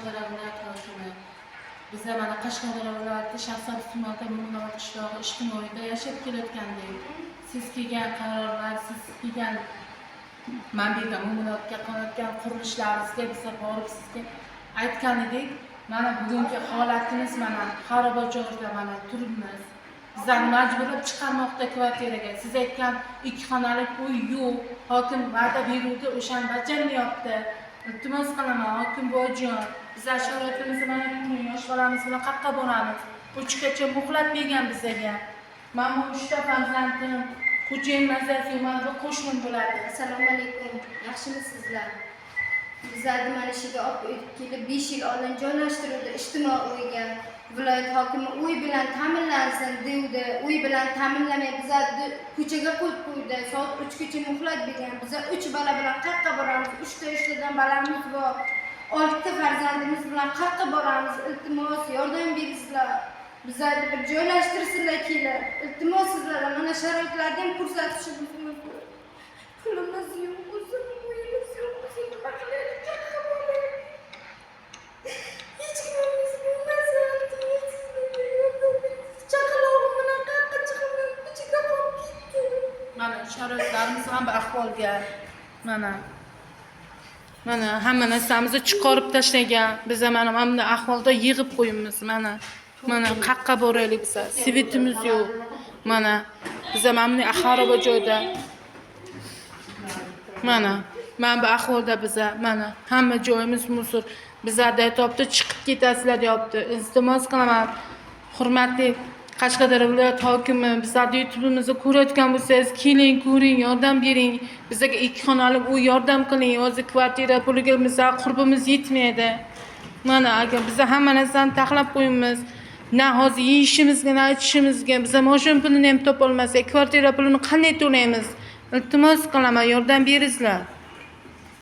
Qashqadaryo viloyati hokimi. Biza mana Qashqadaryo viloyati Shahzod tumanida Mo'minobod qishlog'i ijtimoiyda yashab kelayotgandek. Siz kelgan qarorlar, siz kelgan mana bu yerda Mo'minobodga qilayotgan qurilishlaringizga biza borib sizga aytgan edik. Mana bugungi holatimiz mana xarobajo'rda mana turibmiz. Bizlarni majburlab chiqarmoqda kvartiraga. Siz aytgan 2 xonalik uy yo'q. Hokim va'da beruvdi, o'shani bajarmayapti. Iltimos qilaman, hokim boyjon. Bizlar sharoitimizni mana ko'ring, yosh bolamiz bilan qayerga boramiz? 3 gacha muhlat bergan bizga. Men bu 3 ta farzandim, xo'jayin mazasi mana bu qo'shnim bo'ladi. Assalomu alaykum. Yaxshimisizlar? Bizlarni mana shu yerga olib kelib 5 yil oldin joylashtirildi ijtimoiy uyga. Viloyat hokimi uy bilan ta'minlansin dedi. Uy bilan ta'minlamay bizlarni ko'chaga qo'yib qo'ydi. Soat 3 gacha muhlat bergan. Bizlar 3 bola bilan qayerga boramiz? 3 ta ishlagan bolamiz bor. 6 ta farzandimiz bilan qayerga boramiz? Iltimos yordam beringizlar. Bizlarni bir joylashtirsinlar kelib. Iltimos sizlardan mana sharoitlarni ham ko'rsatishimiz mumkin. Pulimiz yo'q, o'zim uyimiz yo'q, o'zim nima qilaylik? Hech kimimiz bo'lmasa, chaqalog'im bilan qayerga chiqaman? Ko'chaga qolib ketdim. Mana sharoitlarimiz ham bir ahvolga. Mana hamma narsamizni chiqarib tashlagan. Biz mana bunday ahvolda yig'ib qo'yibmiz. Mana qayerga boraylik biz? Svetimiz yo'q. Mana biz mana bunday xaroba joyda. Mana bu ahvolda biz mana hamma joyimiz musor. Bizlarda aytibdi chiqib ketasizlar deyapti. Iltimos qilaman. Hurmatli Qashqadaryo viloyat hokimi, bizlarni YouTube'imizni ko'rayotgan bo'lsangiz, keling, ko'ring, yordam bering. Bizga 2 xonalik uy yordam qiling. O'zi kvartira puliga bizlar qurbimiz yetmaydi. Mana agar biz hamma narsani taxlab qo'yamiz, na hozir yeyishimizga, na ichishimizga, biz mashina pulini ham topa olmasak, kvartira pulini qanday to'laymiz? Iltimos qilaman, yordam beringizlar.